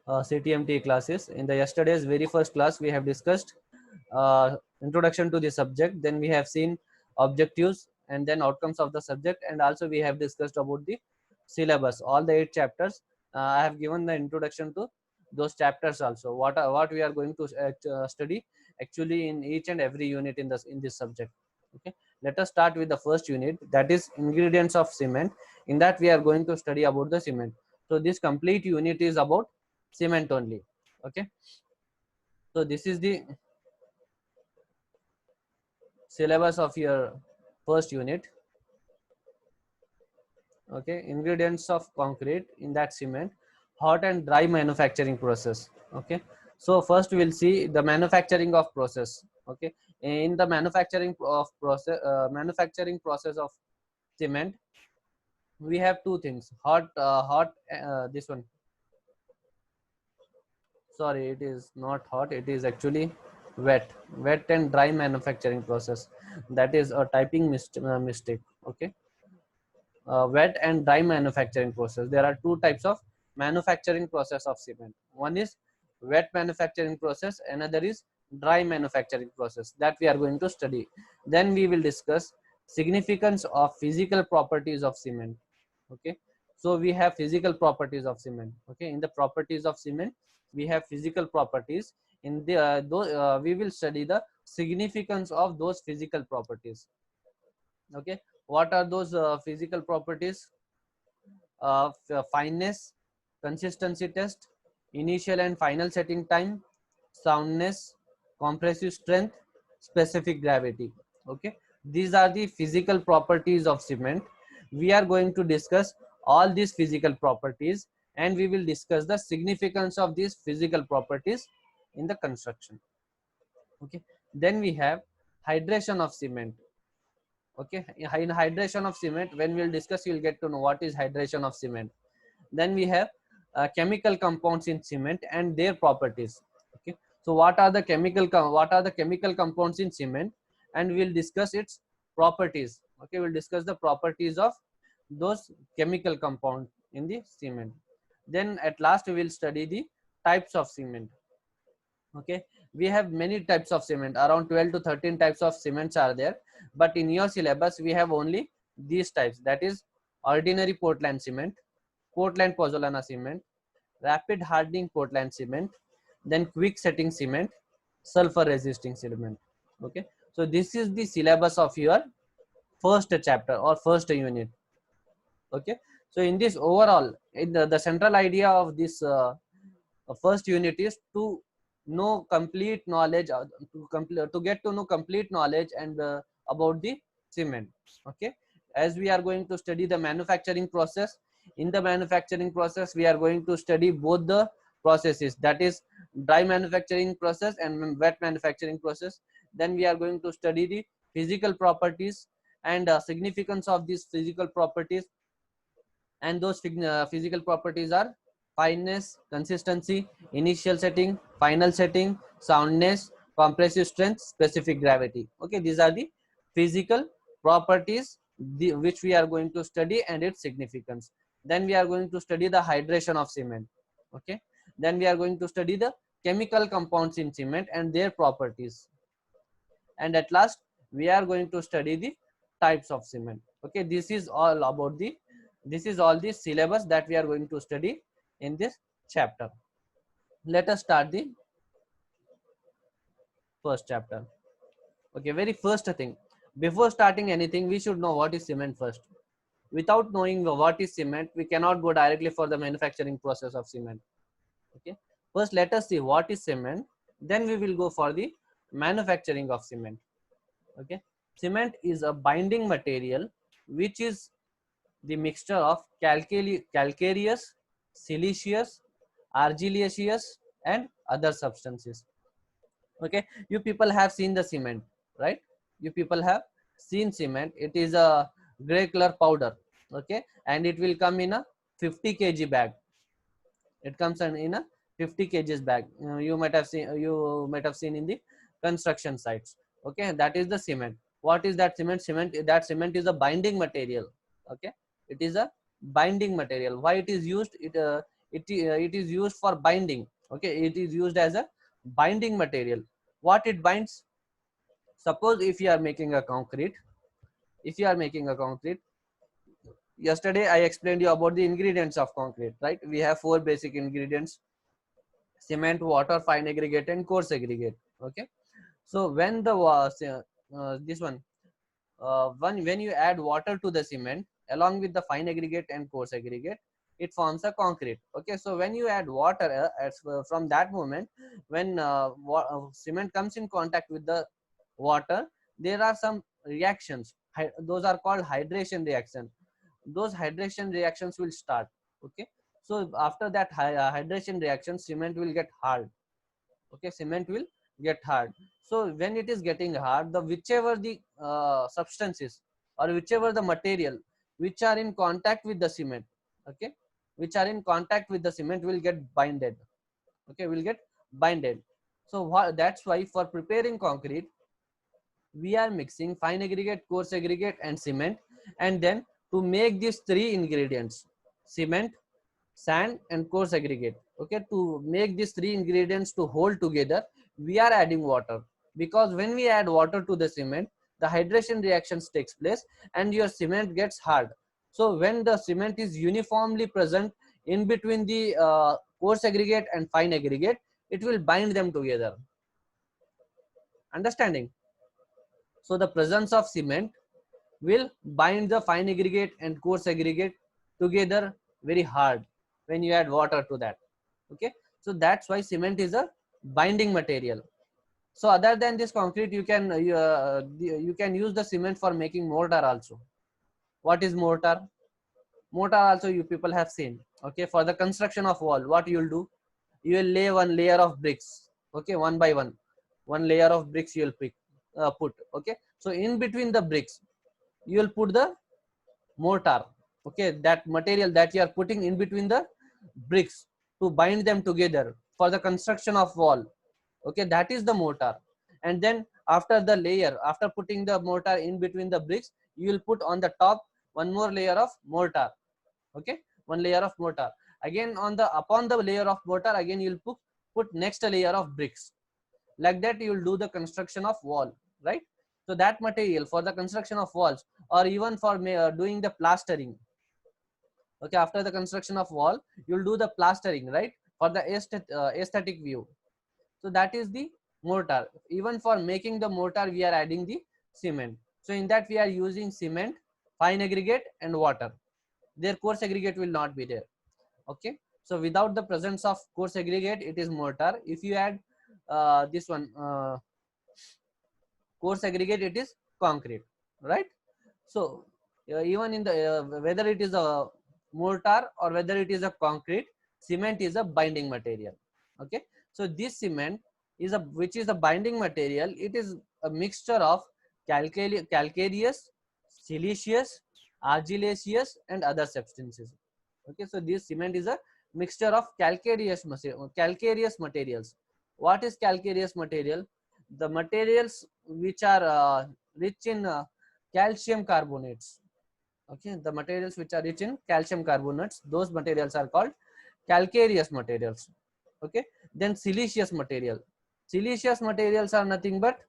CTMT classes. In the yesterday's very first class, we have discussed introduction to the subject. Then we have seen objectives and then outcomes of the subject, and also we have discussed about the syllabus. All the 8 chapters. I have given the introduction to those chapters also. What we are going to study actually in each and every unit in this subject. Okay, let us start with the first unit, that is ingredients of cement. In that we are going to study about the cement. So this complete unit is about cement only. Okay, so this is the syllabus of your first unit. Okay, ingredients of concrete, in that cement, hot and dry manufacturing process. Okay, so first we'll see the manufacturing of process. Okay, in the manufacturing process of cement, we have two things: this one, sorry, it is not hot, it is actually wet and dry manufacturing process. That is a typing mistake. Okay, wet and dry manufacturing process, there are two types of manufacturing process of cement. One is wet manufacturing process, another is dry manufacturing process, that we are going to study. Then we will discuss significance of physical properties of cement. Okay, so we have physical properties of cement. Okay, in the properties of cement we have physical properties. In the we will study the significance of those physical properties. Okay, what are those physical properties? Fineness, consistency test, initial and final setting time, soundness, compressive strength, specific gravity. Okay, these are the physical properties of cement. We are going to discuss all these physical properties, and we will discuss the significance of these physical properties in the construction. Okay, then we have hydration of cement. Okay, in hydration of cement, when we'll discuss, you'll get to know what is hydration of cement. Then we have chemical compounds in cement and their properties. Okay, so what are the chemical compounds in cement, and we'll discuss its properties. Okay, we'll discuss the properties of those chemical compounds in the cement. Then at last we will study the types of cement. Okay, we have many types of cement, around 12 to 13 types of cements are there, but in your syllabus we have only these types, that is ordinary Portland cement, Portland pozzolana cement, rapid hardening Portland cement, then quick setting cement, sulfur resisting cement. Okay, so this is the syllabus of your first chapter or first unit. Okay, so in this overall, the central idea of this first unit is to know complete knowledge, to get to know complete knowledge and about the cement. Okay, as we are going to study the manufacturing process, in the manufacturing process we are going to study both the processes, that is dry manufacturing process and wet manufacturing process. Then we are going to study the physical properties and significance of these physical properties, and those physical properties are fineness, consistency, initial setting, final setting, soundness, compressive strength, specific gravity. Okay, these are the physical properties which we are going to study and its significance. Then we are going to study the hydration of cement. Okay, then we are going to study the chemical compounds in cement and their properties, and at last we are going to study the types of cement. Okay, this is all the syllabus that we are going to study in this chapter. Let us start the first chapter. Okay, very first thing, before starting anything we should know what is cement first. Without knowing what is cement, we cannot go directly for the manufacturing process of cement. Okay, first let us see what is cement, then we will go for the manufacturing of cement. Okay, cement is a binding material which is the mixture of calcareous, siliceous, argillaceous, and other substances. Okay, you people have seen the cement, right? You people have seen cement. It is a gray color powder. Okay, and it will come in a 50 kg bag. It comes in a 50 kgs bag. You might have seen in the construction sites. Okay, that is the cement. What is that cement? Cement is a binding material. Okay, it is a binding material. Why it is used? it is used for binding. Okay, it is used as a binding material. What it binds? Suppose if you are making a concrete, if you are making a concrete, yesterday I explained you about the ingredients of concrete, right? We have four basic ingredients: cement, water, fine aggregate, and coarse aggregate. Okay, so when the this one when you add water to the cement along with the fine aggregate and coarse aggregate, it forms a concrete. Okay, so when you add water from that moment, when cement comes in contact with the water, there are some reactions. Those are called hydration reactions. Those hydration reactions will start. Okay, so after that hydration reaction, cement will get hard. Okay, cement will get hard. So when it is getting hard, the whichever the substances or whichever the material which are in contact with the cement, okay, which are in contact with the cement will get binded. Okay, will get binded. So that's why for preparing concrete, we are mixing fine aggregate, coarse aggregate, and cement. And then to make these three ingredients, cement, sand, and coarse aggregate, okay, to make these three ingredients to hold together, we are adding water. Because when we add water to the cement, the hydration reactions takes place and your cement gets hard. So when the cement is uniformly present in between the coarse aggregate and fine aggregate, it will bind them together. Understanding? So the presence of cement will bind the fine aggregate and coarse aggregate together very hard when you add water to that. Okay, so that's why cement is a binding material. So other than this concrete, you can use the cement for making mortar also. What is mortar? Mortar also you people have seen. Okay, for the construction of wall, what you will do? You will lay one layer of bricks. Okay, one by one layer of bricks you will put. Okay, so in between the bricks you will put the mortar. Okay, that material that you are putting in between the bricks to bind them together for the construction of wall. Okay, that is the mortar. And then after the layer, after putting the mortar in between the bricks, you will put on the top one more layer of mortar. Okay, one layer of mortar. Again on the upon the layer of mortar, again you will put next layer of bricks. Like that you will do the construction of wall, right? So that material for the construction of walls, or even for doing the plastering. Okay, after the construction of wall, you'll do the plastering, right, for the aesthetic view. So that is the mortar. Even for making the mortar, we are adding the cement. So in that we are using cement, fine aggregate, and water. Their coarse aggregate will not be there. Okay, so without the presence of coarse aggregate, it is mortar. If you add this one coarse aggregate, it is concrete, right? So even in the whether it is a mortar or whether it is a concrete, cement is a binding material. Okay, so this cement is a which is a binding material. It is a mixture of calcareous, siliceous, argillaceous, and other substances. Okay, so this cement is a mixture of calcareous materials. What is calcareous material? The materials which are rich in calcium carbonates. Okay, the materials which are rich in calcium carbonates, those materials are called calcareous materials. Okay, then siliceous material. Siliceous materials are nothing but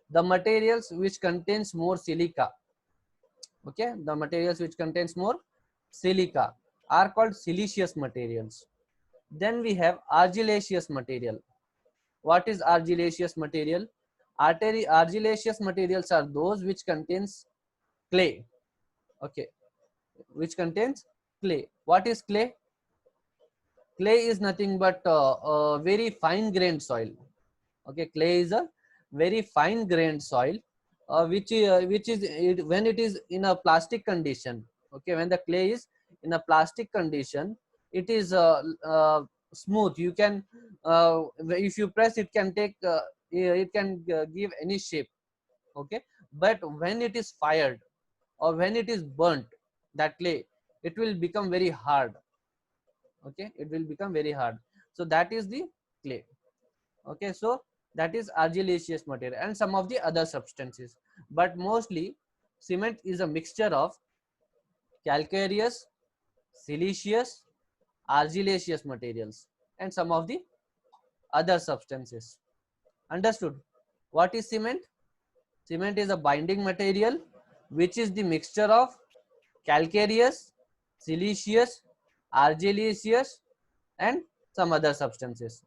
the materials which contains more silica. Okay, the materials which contains more silica are called siliceous materials. Then we have argillaceous material. What is argillaceous material? Argillaceous materials are those which contains clay. Okay, which contains clay. What is clay? Clay is nothing but a very fine grained soil. Okay, clay is a very fine grained soil, which is when it is in a plastic condition. Okay, when the clay is in a plastic condition, it is smooth. You can if you press, it can take it can give any shape. Okay, but when it is fired or when it is burnt, that clay, it will become very hard. Okay, it will become very hard. So that is the clay. Okay, so that is argillaceous material and some of the other substances, but mostly cement is a mixture of calcareous, siliceous, argillaceous materials, and some of the other substances. Understood? What is cement? Cement is a binding material which is the mixture of calcareous, siliceous, argillaceous, and some other substances.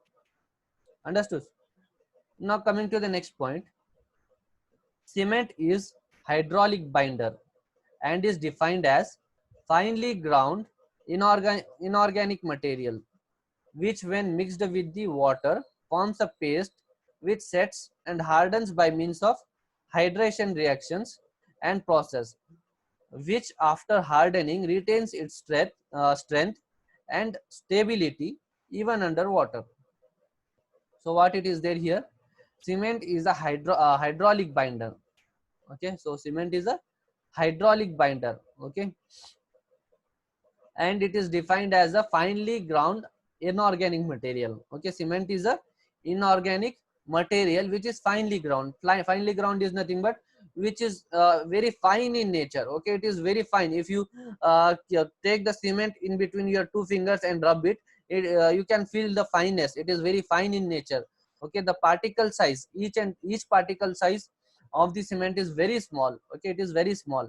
Understood? Now coming to the next point, cement is hydraulic binder and is defined as finely ground inorganic material which when mixed with the water forms a paste which sets and hardens by means of hydration reactions and process, which after hardening retains its strength and stability even under water. So what it is there here? Cement is a hydraulic binder. Okay, so cement is a hydraulic binder. Okay, and it is defined as a finely ground inorganic material. Okay, cement is a inorganic material which is finely ground. Finely ground is nothing but which is very fine in nature. Okay, it is very fine. If you take the cement in between your two fingers and rub it, you can feel the fineness. It is very fine in nature. Okay, the particle size, each particle size of the cement is very small. Okay, it is very small,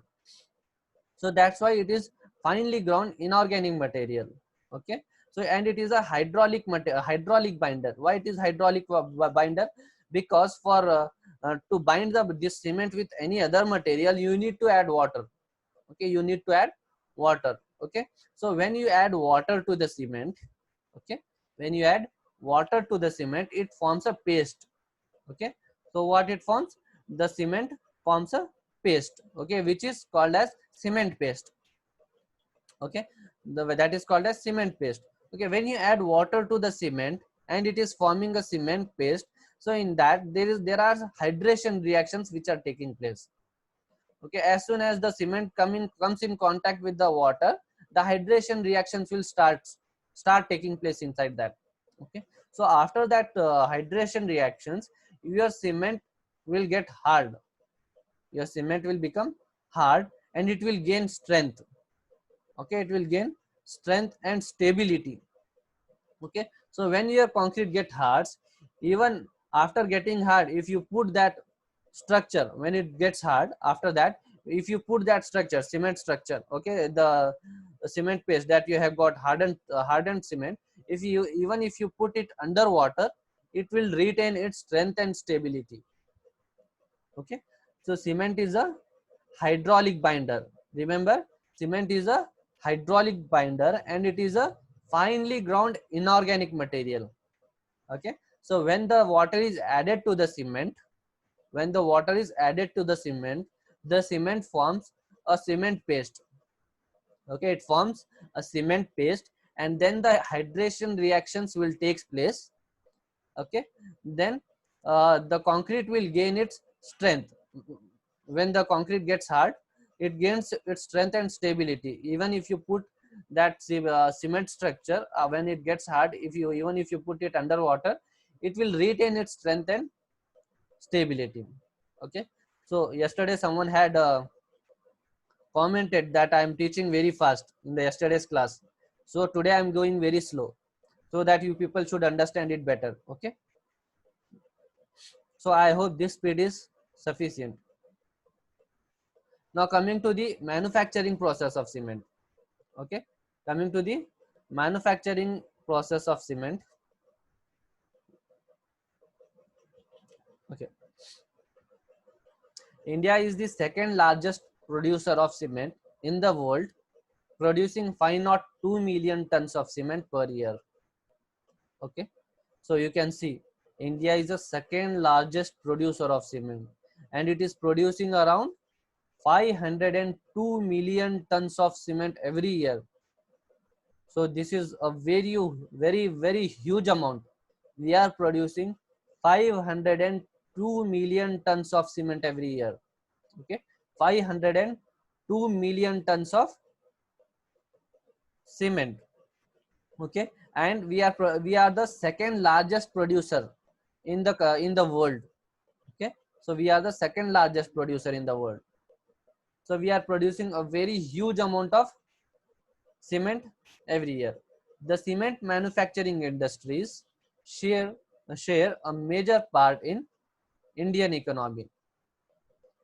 so that's why it is finely ground inorganic material. Okay, so and it is a hydraulic binder. Why it is hydraulic binder? Because for to bind this cement with any other material, you need to add water. Okay, you need to add water. Okay, so when you add water to the cement, okay, when you add water to the cement, it forms a paste. Okay, so what it forms? The cement forms a paste. Okay, which is called as cement paste. Okay, that is called as cement paste. Okay, when you add water to the cement and it is forming a cement paste, so in that there are hydration reactions which are taking place. Okay, as soon as the cement comes in contact with the water, the hydration reactions will start taking place inside that. Okay, so after that hydration reactions, your cement will get hard. Your cement will become hard and it will gain strength. Okay, it will gain strength and stability. Okay, so when your concrete get hard, even after getting hard, if you put that structure, when it gets hard, after that if you put that structure, cement structure, okay, the cement paste that you have got hardened cement, if you even if you put it under water, it will retain its strength and stability. Okay, so cement is a hydraulic binder. Remember, cement is a hydraulic binder and it is a finely ground inorganic material. Okay, so when the water is added to the cement, when the water is added to the cement forms a cement paste. Okay, it forms a cement paste and then the hydration reactions will take place. Okay, then the concrete will gain its strength. When the concrete gets hard, it gains its strength and stability. Even if you put that cement structure, when it gets hard, if you even if you put it underwater, it will retain its strength and stability. Okay, so yesterday someone had commented that I am teaching very fast in the yesterday's class, so today I am going very slow so that you people should understand it better. Okay, so I hope this speed is sufficient. Now coming to the manufacturing process of cement. Okay, coming to the manufacturing process of cement. Okay, India is the second largest producer of cement in the world, producing 502 million tons of cement per year. Okay, so you can see India is the second largest producer of cement and it is producing around 502 million tons of cement every year. So this is a very huge amount. We are producing 502 million tons of cement every year. Okay, 502 million tons of cement. Okay, and we are the second largest producer in the world. Okay, so we are the second largest producer in the world. So we are producing a very huge amount of cement every year. The cement manufacturing industries share share a major part in Indian economy.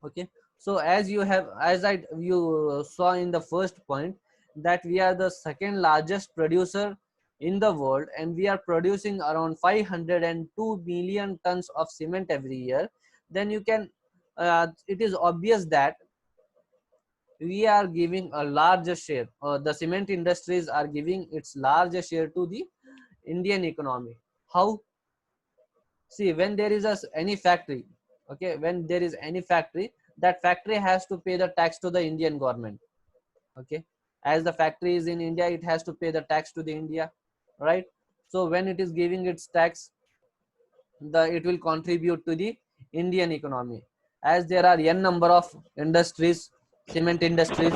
Okay, so as you saw in the first point that we are the second largest producer in the world, and we are producing around 502 million tons of cement every year. Then you can it is obvious that we are giving a larger share, the cement industries are giving its larger share to the Indian economy. How? See, when there is any factory, okay, when there is any factory, that factory has to pay the tax to the Indian government. Okay, as the factory is in India, it has to pay the tax to the India, right? So when it is giving its tax, it will contribute to the Indian economy. As there are n number of industries, cement industries,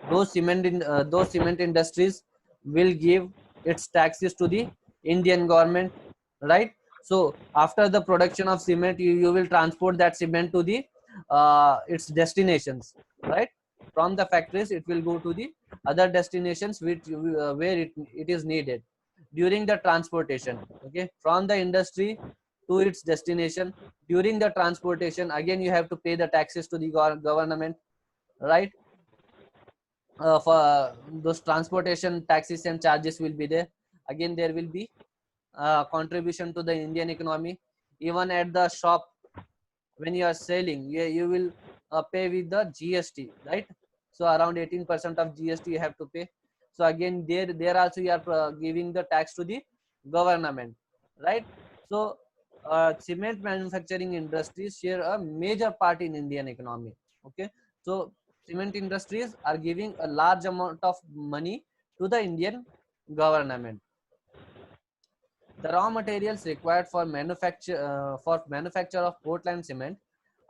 those cement industries will give its taxes to the Indian government, right? So after the production of cement, you will transport that cement to the its destinations, right? From the factories, it will go to the other destinations where it is needed during the transportation. Okay, from the industry to its destination, during the transportation again you have to pay the taxes to the government, right? For those transportation taxes and charges will be there. Again there will be contribution to the Indian economy. Even at the shop, when you are selling, you will pay with the GST, right? So around 18% of GST you have to pay. So again there also you are giving the tax to the government, right? So cement manufacturing industries share a major part in Indian economy. Okay, so cement industries are giving a large amount of money to the Indian government. The raw materials required for manufacture of Portland cement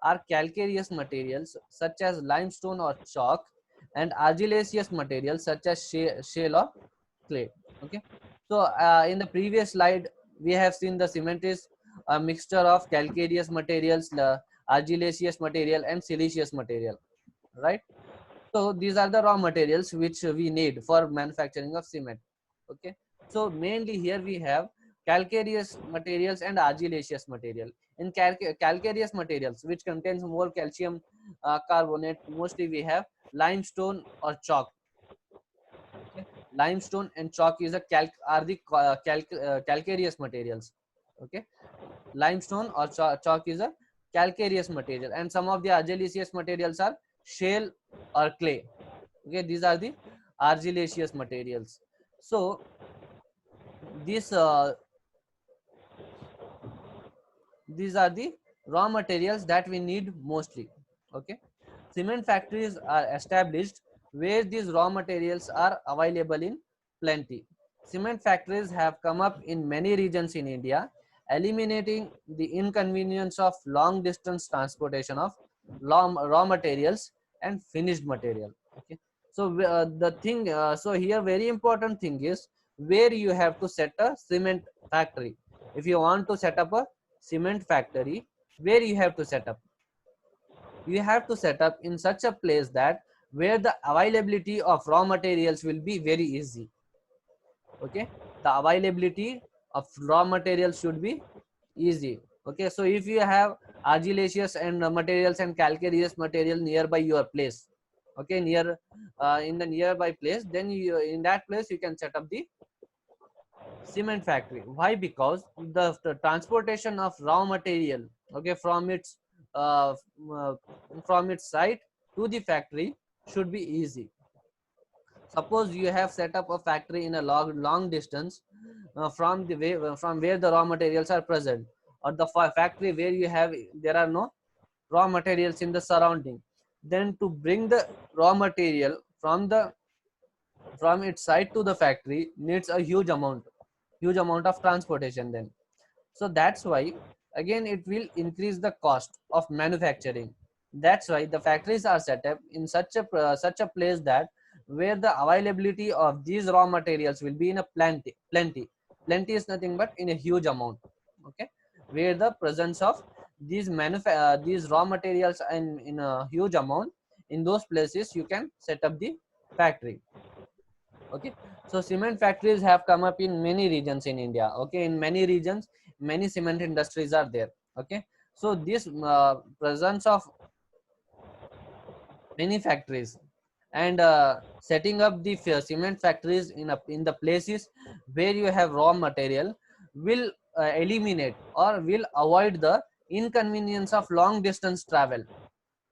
are calcareous materials such as limestone or chalk, and argillaceous materials such as shale or clay. Okay, so in the previous slide we have seen the cement is a mixture of calcareous materials, argillaceous material, and siliceous material, right? So these are the raw materials which we need for manufacturing of cement. Okay, so mainly here we have calcareous materials and argillaceous material. In calcareous materials, which contains more calcium carbonate, mostly we have limestone or chalk. Okay, limestone and chalk is a calcareous materials. Okay, limestone or chalk is a calcareous material, and some of the argillaceous materials are shale or clay. Okay, these are the argillaceous materials. So this these are the raw materials that we need mostly. Okay, cement factories are established where these raw materials are available in plenty. Cement factories have come up in many regions in India, eliminating the inconvenience of long distance transportation of raw materials and finished material. Okay, so so here very important thing is where you have to set a cement factory. If you want to set up a cement factory, where you have to set up? You have to set up in such a place that where the availability of raw materials will be very easy. Okay, the availability of raw materials should be easy. Okay, so if you have argillaceous and materials and calcareous material nearby your place, okay, in the nearby place, then in that place you can set up the cement factory. Why? Because the transportation of raw material, okay, uh, uh, from its site to the factory should be easy. Suppose you have set up a factory in a long distance from where the raw materials are present, or the factory where there are no raw materials in the surrounding. Then to bring the raw material from its site to the factory needs a huge amount of transportation. Then so that's why again it will increase the cost of manufacturing. That's why the factories are set up in such a place that where the availability of these raw materials will be in a plenty is nothing but in a huge amount. Okay, where the presence of these raw materials and in a huge amount, in those places you can set up the factory. Okay, So cement factories have come up in many regions in India. Okay, in many regions, many cement industries are there. Okay, so this presence of many factories and setting up the cement factories in the places where you have raw material will eliminate or will avoid the inconvenience of long distance travel.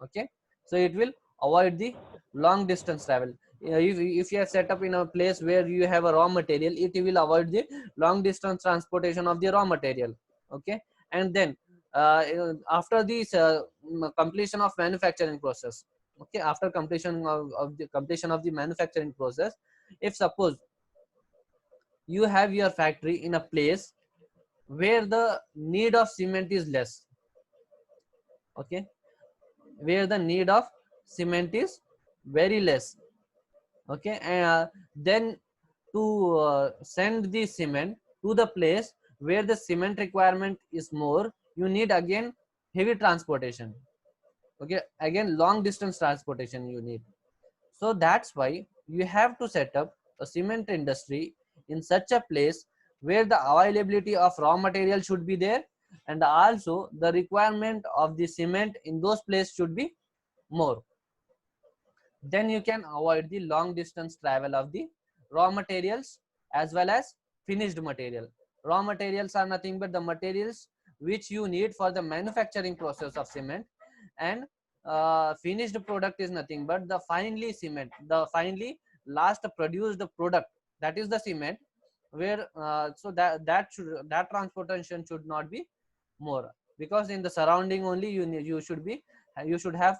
Okay, so it will avoid the long distance travel. If you are set up in a place where you have a raw material, it will avoid the long distance transportation of the raw material. Okay, and then after this completion of manufacturing process, okay, after completion of the manufacturing process, if suppose you have your factory in a place where the need of cement is less, okay, where the need of cement is very less, okay, then to send the cement to the place where the cement requirement is more, you need again heavy transportation. Okay, again long distance transportation you need. So that's why you have to set up a cement industry in such a place where the availability of raw material should be there, and also the requirement of the cement in those places should be more. Then you can avoid the long distance travel of the raw materials as well as finished material. Raw materials are nothing but the materials which you need for the manufacturing process of cement, and finished product is nothing but the finely cement, the finely last produced product, that is the cement, where so that transportation should not be more, because in the surrounding only you should have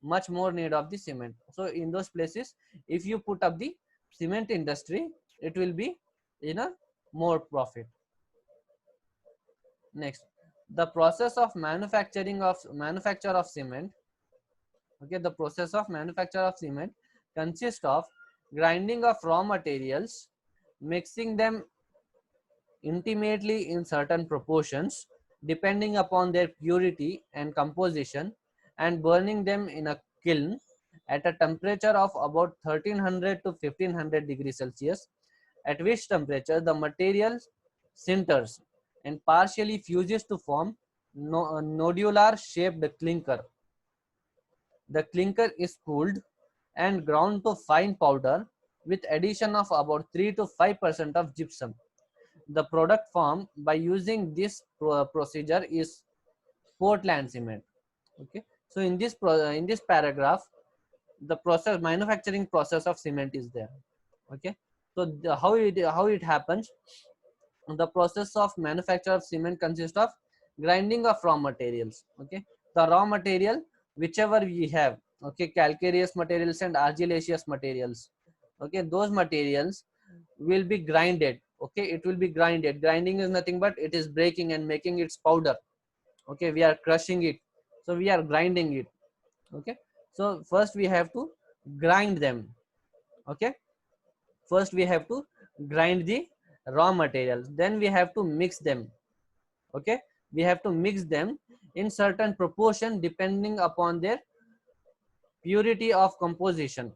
much more need of the cement. So in those places, if you put up the cement industry, it will be in a more profit. Next, the process of manufacture of cement. Okay, the process of manufacture of cement consists of grinding of raw materials, mixing them intimately in certain proportions depending upon their purity and composition, and burning them in a kiln at a temperature of about 1300 to 1500 degrees Celsius, at which temperature the material sinters and partially fuses to form nodular shaped clinker. The clinker is cooled and ground to fine powder with addition of about 3 to 5% of gypsum. The product formed by using this procedure is Portland cement. Okay, so in this paragraph, the manufacturing process of cement is there. Okay, so how it happens. The process of manufacture of cement consists of grinding of raw materials. Okay, the raw material whichever we have, okay, calcareous materials and argillaceous materials, okay, those materials will be grinded. Okay, it will be grinded. Grinding is nothing but it is breaking and making its powder. Okay, we are crushing it, so we are grinding it. Okay, so first we have to grind them. Okay, first we have to grind the raw materials, then we have to mix them. Okay, we have to mix them in certain proportion depending upon their purity of composition.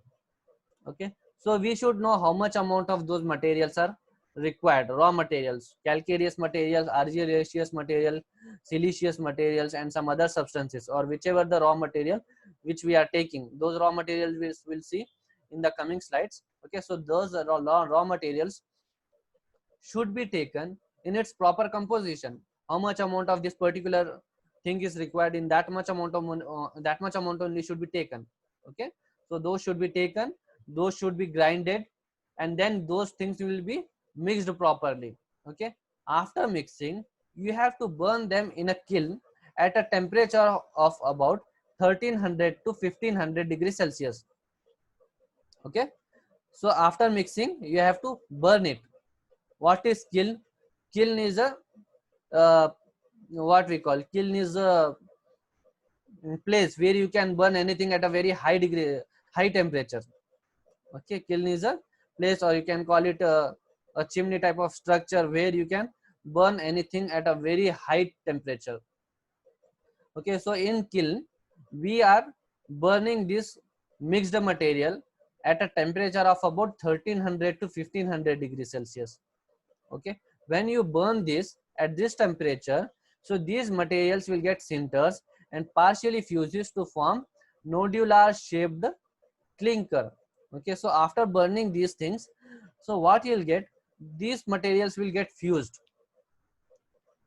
Okay, so we should know how much amount of those materials are required. Raw materials, calcareous materials, argillaceous material, siliceous materials, and some other substances, or whichever the raw material which we are taking. Those raw materials we will see in the coming slides. Okay, so those raw materials should be taken in its proper composition. How much amount of this particular thing is required, in that much amount of that much amount only should be taken. Okay, so those should be taken, those should be grinded, and then those things will be mixed properly. Okay, after mixing, you have to burn them in a kiln at a temperature of about 1300 to 1500 degrees Celsius. Okay, so after mixing, you have to burn it. What is kiln? Kiln is a uh, what we call kiln is a place where you can burn anything at a very high temperature. Okay, kiln is a place, or you can call it a chimney type of structure where you can burn anything at a very high temperature. Okay, so in kiln we are burning this mixed material at a temperature of about 1300 to 1500 degrees Celsius. Okay, when you burn this at this temperature, so these materials will get sinters and partially fuses to form nodular shaped clinker. Okay, so after burning these things, so what you'll get, these materials will get fused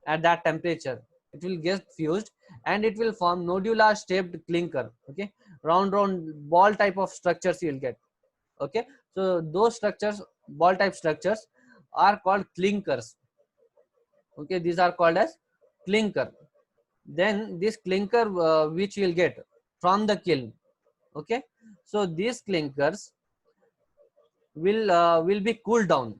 at that temperature. It will get fused and it will form nodular shaped clinker. Okay, round ball type of structures you will get. Okay, so those structures, ball type structures, are called clinkers. Okay, these are called as clinker. Then this clinker which you will get from the kiln. Okay, so these clinkers will be cooled down.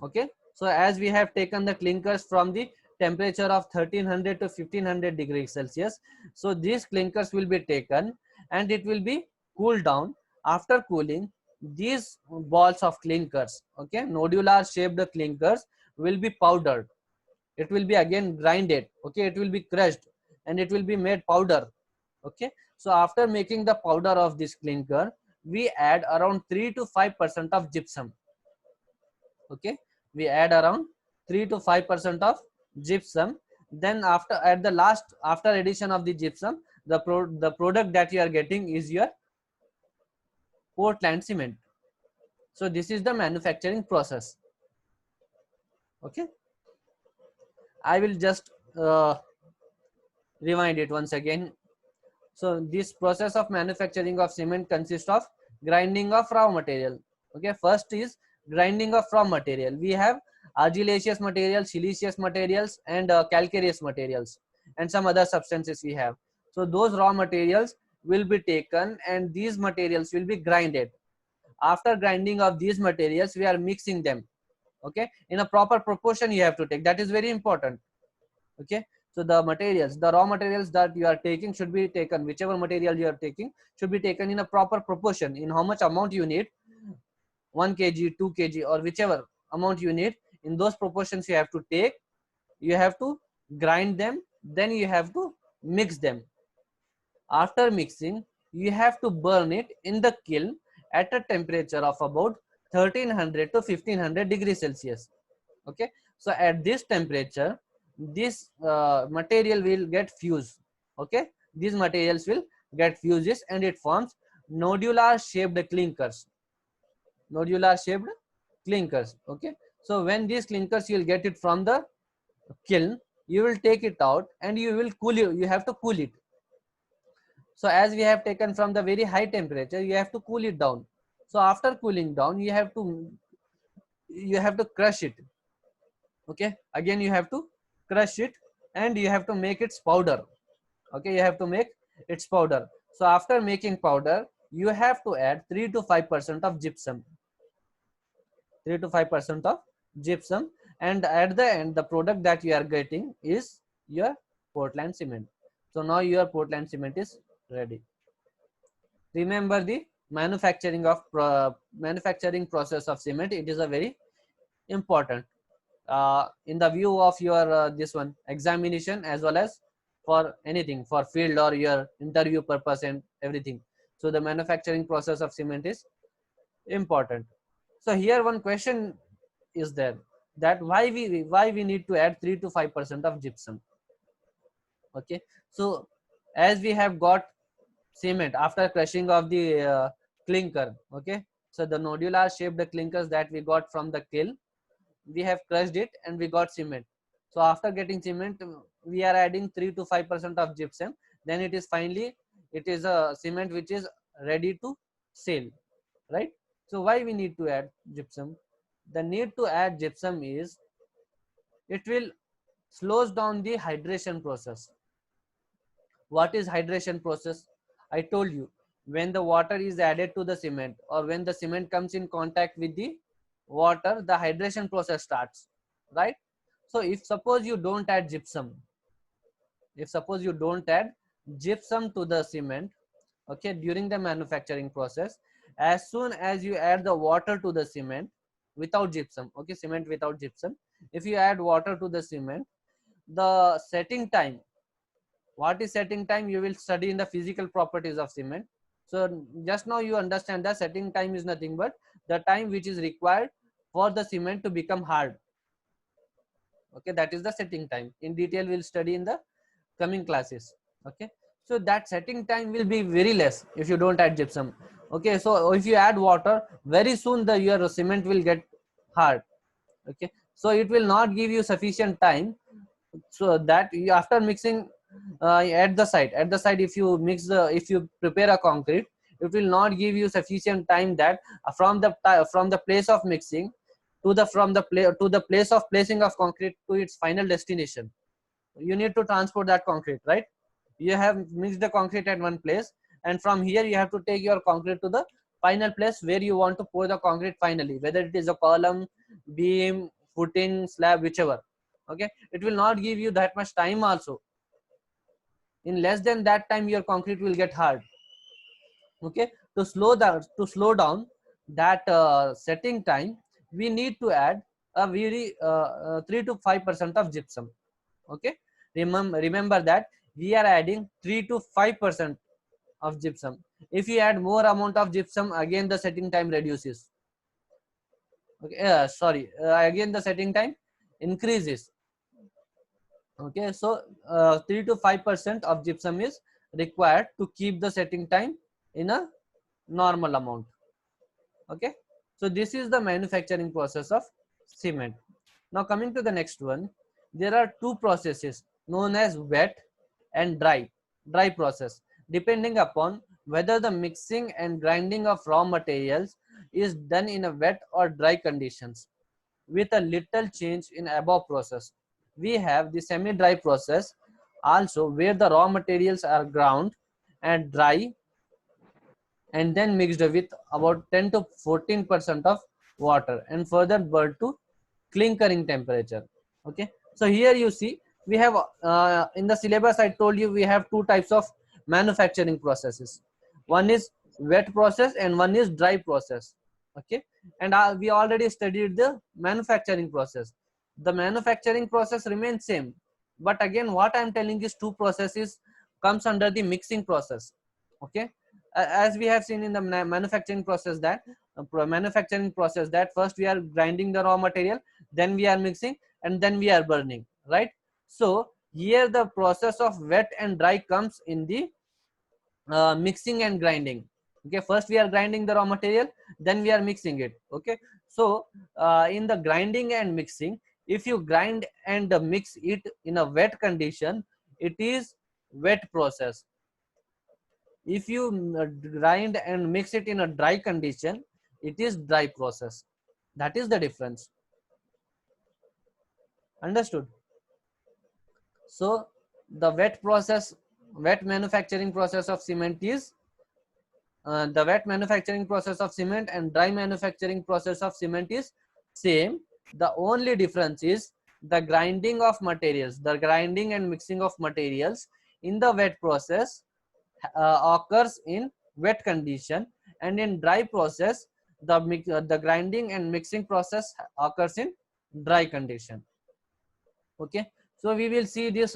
Okay, so as we have taken the clinkers from the temperature of 1300 to 1500 degrees Celsius, so these clinkers will be taken and it will be cooled down. After cooling, these balls of clinkers, okay, nodular shaped clinkers, will be powdered. It will be again grinded. Okay, it will be crushed and it will be made powder. Okay, so after making the powder of this clinker, we add around 3 to 5% of gypsum. Okay, we add around 3 to 5% of gypsum. Then after, at the last, after addition of the gypsum, the product that you are getting is your Portland cement. So this is the manufacturing process. Okay, I will just rewind it once again. So this process of manufacturing of cement consists of grinding of raw material. Okay, first is grinding of raw material. We have argillaceous materials, siliceous materials, and calcareous materials, and some other substances we have. So those raw materials will be taken and these materials will be grinded. After grinding of these materials, we are mixing them. Okay, in a proper proportion you have to take. That is very important. Okay, so the materials, the raw materials that you are taking should be taken, whichever material you are taking should be taken in a proper proportion, in how much amount you need, 1 kg, 2 kg, or whichever amount you need. In those proportions you have to take, you have to grind them, then you have to mix them. After mixing, you have to burn it in the kiln at a temperature of about 1300 to 1500 degrees Celsius. Okay, so at this temperature, this material will get fused. Okay, these materials will get fuses and it forms nodular shaped clinkers. Nodular shaped clinkers. Okay, so when these clinkers, you will get it from the kiln, you will take it out and you will cool it. You have to cool it. So as we have taken from the very high temperature, you have to cool it down. So after cooling down, you have to crush it. Okay, again you have to crush it and you have to make its powder. Okay, you have to make its powder. So after making powder, you have to add 3 to 5% of gypsum. 3 to 5% of gypsum, and at the end the product that you are getting is your Portland cement. So now your Portland cement is ready. Remember the manufacturing process of cement. It is a very important in the view of your this one examination, as well as for anything, for field or your interview purpose and everything. So the manufacturing process of cement is important. So here one question is there, that why we need to add 3 to 5% of gypsum. Okay, so as we have got cement after crushing of the clinker. Okay, so the nodular shaped clinkers that we got from the kiln, we have crushed it and we got cement. So after getting cement, we are adding 3 to 5% of gypsum. Then it is finally, it is a cement which is ready to sell, right? So why we need to add gypsum? The need to add gypsum is, it will slows down the hydration process. What is hydration process? I told you, when the water is added to the cement, or when the cement comes in contact with the water, the hydration process starts, right? So if suppose you don't add gypsum, if suppose you don't add gypsum to the cement, okay, during the manufacturing process, as soon as you add the water to the cement without gypsum, okay, cement without gypsum, if you add water to the cement, the setting time, what is setting time, you will study in the physical properties of cement. So just now you understand that setting time is nothing but the time which is required for the cement to become hard. Okay, that is the setting time. In detail we'll study in the coming classes. Okay, so that setting time will be very less if you don't add gypsum. Okay, so if you add water, very soon the your cement will get hard. Okay, so it will not give you sufficient time, so that you, after mixing at the site, if you mix the, if you prepare a concrete, it will not give you sufficient time that from the place of mixing to the to the place of placing of concrete to its final destination. You need to transport that concrete, right? You have mixed the concrete at one place, and from here you have to take your concrete to the final place where you want to pour the concrete finally, whether it is a column, beam, footing, slab, whichever. Okay, it will not give you that much time also. In less than that time your concrete will get hard. Okay, to slow down that setting time, we need to add a very 3 to 5% of gypsum. Okay, remember that we are adding 3 to 5% of gypsum. If you add more amount of gypsum, again the setting time reduces. Okay, sorry, again the setting time increases. Okay, so 3 to 5% of gypsum is required to keep the setting time in a normal amount. Okay, so this is the manufacturing process of cement. Now coming to the next one, there are two processes known as wet and dry process, depending upon whether the mixing and grinding of raw materials is done in a wet or dry conditions. With a little change in above process, we have the semi-dry process also, where the raw materials are ground and dry and then mixed with about 10 to 14% of water and further burned to clinkering temperature. Okay, so here you see we have in the syllabus I told you we have two types of manufacturing processes. One is wet process and one is dry process. Okay, and we already studied the manufacturing process. The manufacturing process remains same, but again what I am telling is two processes comes under the mixing process. Okay, as we have seen in the manufacturing process that first we are grinding the raw material, then we are mixing, and then we are burning, right? So here the process of wet and dry comes in the mixing and grinding. Okay, first we are grinding the raw material, then we are mixing it. Okay, so in the grinding and mixing, if you grind and mix it in a wet condition, it is wet process. If you grind and mix it in a dry condition, it is dry process. That is the difference. Understood? So the wet manufacturing process of cement is the wet manufacturing process of cement and dry manufacturing process of cement is same. The only difference is the grinding of materials, the grinding and mixing of materials in the wet process occurs in wet condition, and in dry process the grinding and mixing process occurs in dry condition. Okay, so we will see this